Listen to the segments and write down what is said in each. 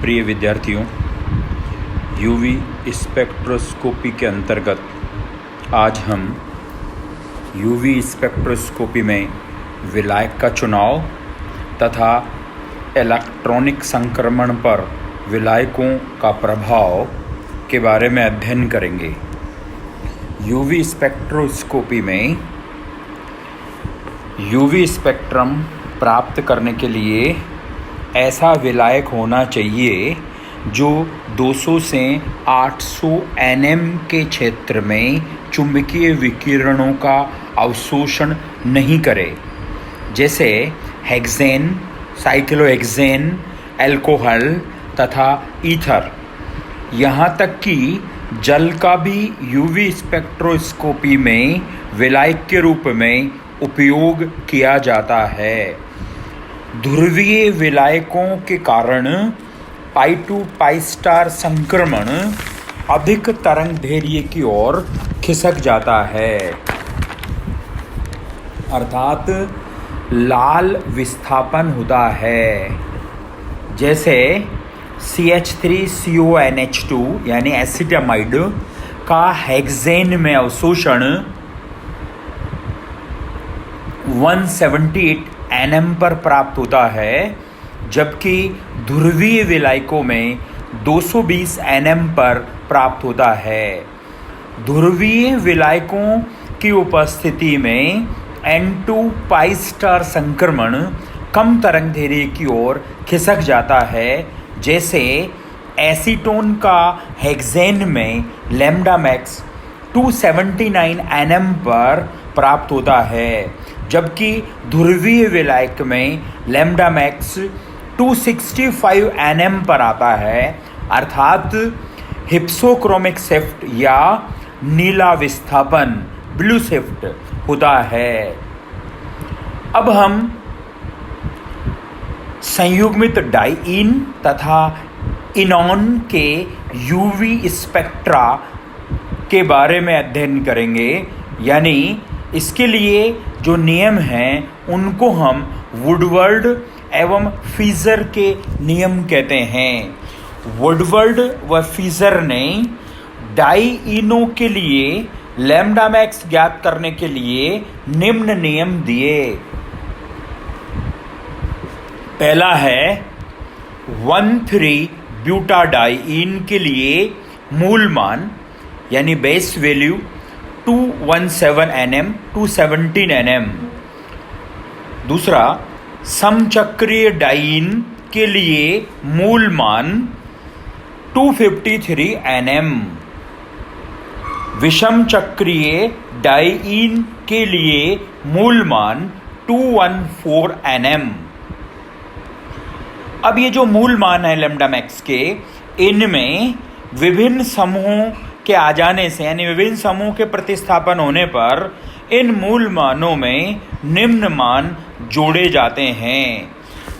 प्रिय विद्यार्थियों, UV spectroscopy के अंतर्गत आज हम यूवी स्पेक्ट्रोस्कोपी में विलायक का चुनाव तथा इलेक्ट्रॉनिक संक्रमण पर विलायकों का प्रभाव के बारे में अध्ययन करेंगे। यूवी स्पेक्ट्रोस्कोपी में यूवी स्पेक्ट्रम प्राप्त करने के लिए ऐसा विलायक होना चाहिए जो 200 से 800 nm के क्षेत्र में चुंबकीय विकिरणों का अवशोषण नहीं करे, जैसे हेक्सेन, साइक्लोहेक्सेन, अल्कोहल तथा ईथर। यहाँ तक कि जल का भी यूवी स्पेक्ट्रोस्कोपी में विलायक के रूप में उपयोग किया जाता है। ध्रुवीय विलायकों के कारण पाई टू पाई स्टार संक्रमण अधिक तरंगदैर्घ्य की ओर खिसक जाता है, अर्थात लाल विस्थापन होता है। जैसे CH3CONH2 यानी एसिटामाइड का हेक्सेन में अवशोषण 178 nm पर प्राप्त होता है, जबकि ध्रुवीय विलायकों में 220 nm पर प्राप्त होता है। ध्रुवीय विलायकों की उपस्थिति में N2 पाई स्टार संक्रमण कम तरंगदैर्घ्य की ओर खिसक जाता है, जैसे एसीटोन का हेक्सेन में लैम्डा मैक्स 279 nm पर प्राप्त होता है, जबकि ध्रुवीय विलायक में लैम्डा मैक्स 265 nm पर आता है, अर्थात हिप्सोक्रोमिक शिफ्ट या नीला विस्थापन ब्लू शिफ्ट होता है। अब हम संयुग्मित डाइईन तथा इनॉन के यूवी स्पेक्ट्रा के बारे में अध्ययन करेंगे, यानी इसके लिए जो नियम हैं उनको हम वुडवर्ड एवं फीजर के नियम कहते हैं। वुडवर्ड व फीजर ने डाइईनों के लिए लैम्डा मैक्स ज्ञात करने के लिए निम्न नियम दिए। पहला है 1,3-ब्यूटाडाइईन के लिए मूल मान यानी बेस वैल्यू 217 nm 217 nm। दूसरा, समचक्रीय डाइईन के लिए मूल मान 253 nm। विषम चक्रीय डाइईन के लिए मूल मान 214 nm। अब ये जो मूल मान है लैम्डा मैक्स के, इनमें विभिन्न समूहों के आ जाने से यानी विभिन्न समूह के प्रतिस्थापन होने पर इन मूल मानों में निम्न मान जोड़े जाते हैं।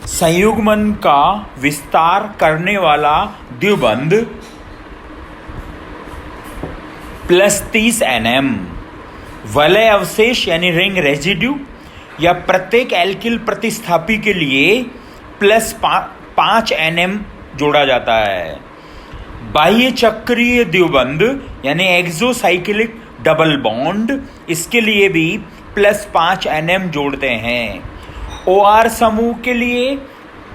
संयुग्मन का विस्तार करने वाला द्विबंध +30 nm, वलय अवशेष यानी रिंग रेजिड्यू या प्रत्येक एल्किल प्रतिस्थापी के लिए +5 nm जोड़ा जाता है। बाह्य चक्रीय द्विबंध यानी एक्सोसाइक्लिक डबल बॉन्ड, इसके लिए भी +5 nm जोड़ते हैं। OR समूह के लिए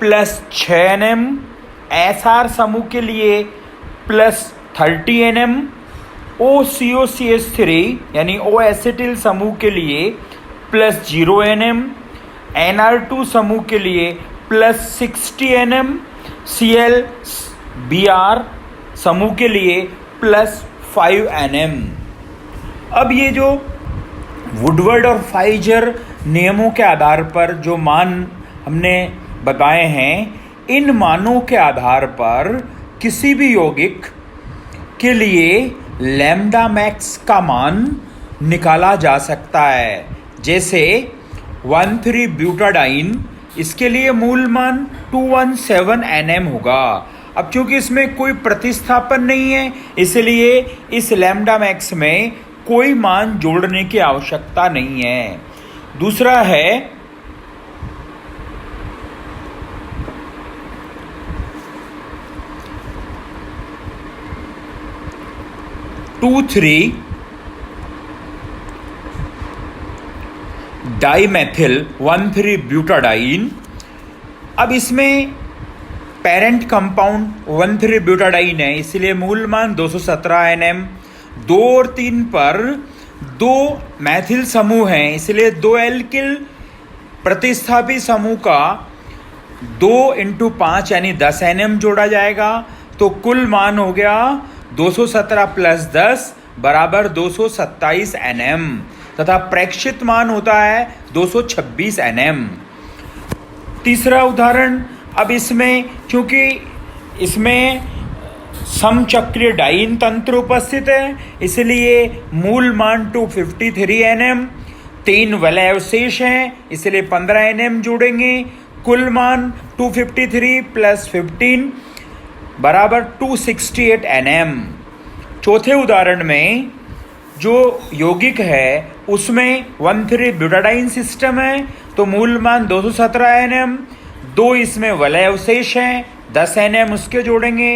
+6 nm, SR समूह के लिए +30 nm, OCOCH3 यानी O एसिटिल समूह के लिए +0 nm, NR2 समूह के लिए +60 nm, ClBr समूह के लिए +5 nm। अब ये जो वुडवर्ड और फाइजर नियमों के आधार पर जो मान हमने बताए हैं, इन मानों के आधार पर किसी भी यौगिक के लिए लैम्डा मैक्स का मान निकाला जा सकता है। जैसे 1,3-ब्यूटाडाइन, इसके लिए मूल मान 217 nm होगा। अब चूंकि इसमें कोई प्रतिस्थापन नहीं है, इसलिए इस लैम्डा मैक्स में कोई मान जोड़ने की आवश्यकता नहीं है। दूसरा है 2,3 डाईमेथिल 1,3 ब्यूटाडाइन। अब इसमें पेरेंट कंपाउंड 1,3 ब्यूटाडाइन है, इसलिए मूल मान 217 Nm। 2 और 3 पर 2 मैथिल समूह हैं, इसलिए 2 एल्किल प्रतिस्थापी समूह का 2 × 5 यानी 10 Nm जोड़ा जाएगा। तो कुल मान हो गया 217 + 10 = 227 Nm तथा प्रेक्षित मान होता है 226 Nm। तीसरा उदाहरण, अब इसमें क्योंकि इसमें समचक्रीय डाइन तंत्र उपस्थित है, इसलिए मूल मान 253 Nm। 3 वलय अवशेष हैं, इसलिए 15 Nm जोड़ेंगे। कुल मान 253 + 15 = 268 Nm। चौथे उदाहरण में जो यौगिक है उसमें 1,3 ब्यूटाडाइन सिस्टम है, तो मूल मान 217 Nm। 2 इसमें वलय अवशेष हैं, 10 Nm उसके जोड़ेंगे।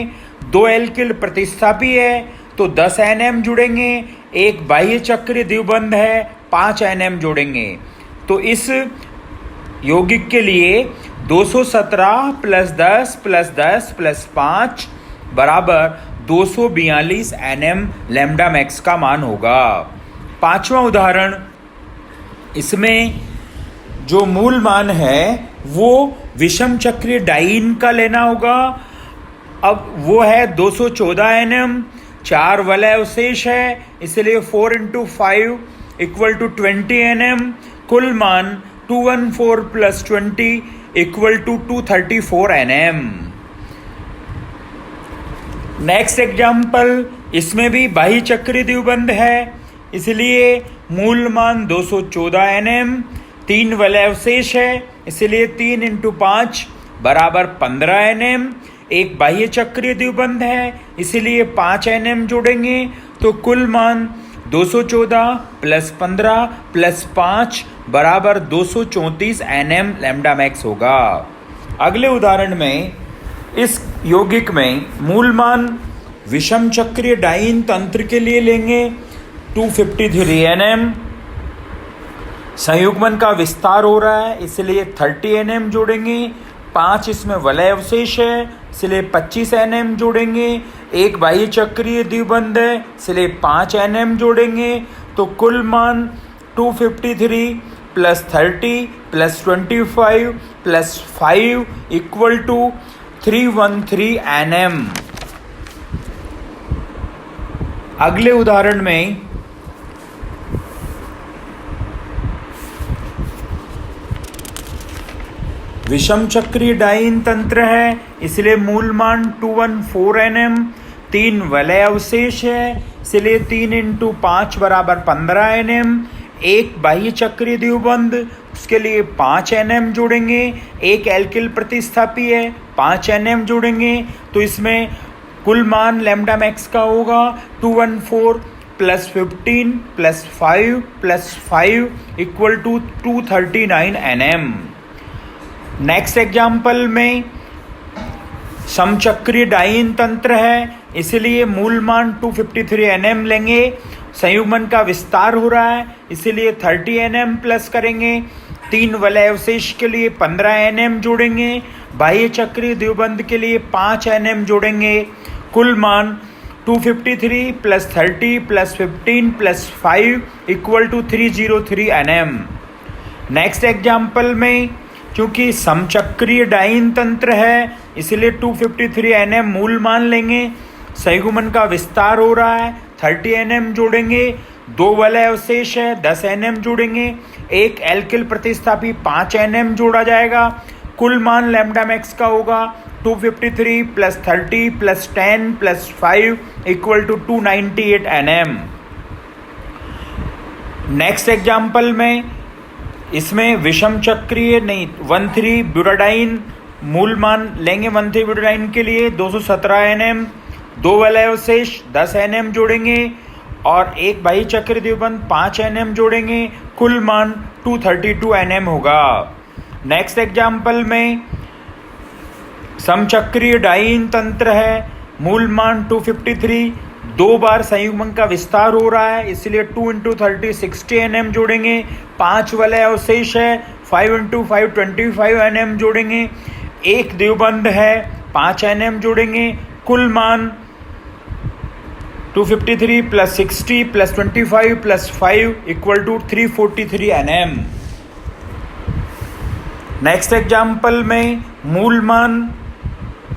2 एल्किल प्रतिस्थापी है तो 10 Nm जुड़ेंगे। एक बाह्य चक्रीय द्विबंध है, 5 Nm जोड़ेंगे। तो इस यौगिक के लिए 217 + 10 + 10 + 5 = 242 Nm लैम्ब्डा मैक्स का मान होगा। पांचवा उदाहरण, इसमें जो मूल मान है वो विषम चक्रीय डाइन का लेना होगा। अब वो है 214 Nm। 4 वलय अवशेष है, इसलिए 4 × 5 = 20 Nm। कुल मान 214 + 20 = 234 Nm। नेक्स्ट एग्जाम्पल, इसमें भी बाह्य चक्रीय द्विबंध है, इसलिए मूल मान 214 Nm। 3 वलय अवशेष है, इसलिए 3 × 5 = 15 Nm। एक बाह्य चक्रीय द्विबंध है, इसलिए 5 Nm जोड़ेंगे। तो कुल मान 214 + 15 + 5 = 234 Nm लैम्ब्डा मैक्स होगा। अगले उदाहरण में इस यौगिक में मूल मान विषम चक्रीय डाइन तंत्र के लिए लेंगे 253 Nm। संयुग्मन का विस्तार हो रहा है, इसलिए 30 Nm जोड़ेंगे। 5 इसमें वलय अवशेष है, इसलिए 25 Nm जोड़ेंगे। एक बाह्य चक्रीय द्विबंध है, इसलिए 5 Nm जोड़ेंगे। तो कुल मान 253 + 30 + 25 + 5 = 313 Nm। अगले उदाहरण में विषम चक्रीय डाइन तंत्र है, इसलिए मूल मान 214 Nm। 3 वलय अवशेष है, इसलिए 3 × 5 = 15 Nm। एक बाह्य चक्रीय द्विबंध, उसके लिए 5 Nm जोड़ेंगे। एक एल्किल प्रतिस्थापी है, 5 Nm जोड़ेंगे। तो इसमें कुल मान लैम्ब्डा मैक्स का होगा 214 + 15 + 5 + 5 = 239 Nm। नेक्स्ट एग्जाम्पल में समचक्रीय डाइन तंत्र है, इसलिए मूल मान 253 Nm लेंगे। संयुग्मन का विस्तार हो रहा है, इसलिए 30 Nm प्लस करेंगे। 3 वलय अवशेष के लिए 15 Nm जोड़ेंगे। बाह्य चक्रीय द्विबंध के लिए 5 Nm जोड़ेंगे। कुल मान 253 + 30 + 15 + 5 = 303 Nm। नेक्स्ट एग्जाम्पल में क्योंकि समचक्रीय डाइन तंत्र है, इसलिए 253 Nm मूल मान लेंगे। संयुग्मन का विस्तार हो रहा है, 30 Nm जोड़ेंगे। 2 वलय अवशेष है, 10 Nm जोड़ेंगे। एक एल्किल प्रतिस्थापी 5 Nm जोड़ा जाएगा। कुल मान लैम्ब्डा मैक्स का होगा 253 + 30 + 10 + 5 = 298 Nm। नेक्स्ट एग्जाम्पल में इसमें विषम चक्रीय 1,3 ब्यूटाडाइन मूल मान लेंगे। 1,3 ब्यूटाडाइन के लिए 217 Nm। 2 वलय अवशेष 10 Nm जोड़ेंगे और एक बाह्य चक्रीय द्विबंध 5 Nm जोड़ेंगे। कुल मान 232 Nm होगा। नेक्स्ट एग्जाम्पल में समचक्रीय डाइन तंत्र है, मूल मान 253। 2 बार संयुग्मन का विस्तार हो रहा है, इसलिए 2 × 30 60 Nm जोड़ेंगे। 5 वलय अवशेष है, 5 × 5 25 Nm जोड़ेंगे। एक द्विबंध है, 5 Nm जोड़ेंगे। कुल मान 253 + 60 + 25 + 5 = 343 Nm। नेक्स्ट एग्जाम्पल में मूल मान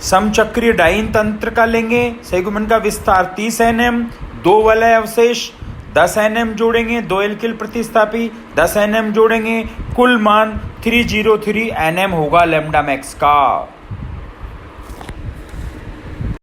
समचक्रीय डाइन तंत्र का लेंगे। संयुग्मन का विस्तार 30 Nm, 2 वलय अवशेष 10 Nm जोड़ेंगे। 2 एल्किल प्रतिस्थापी 10 Nm जोड़ेंगे। कुल मान 303 Nm होगा लैम्ब्डा मैक्स का।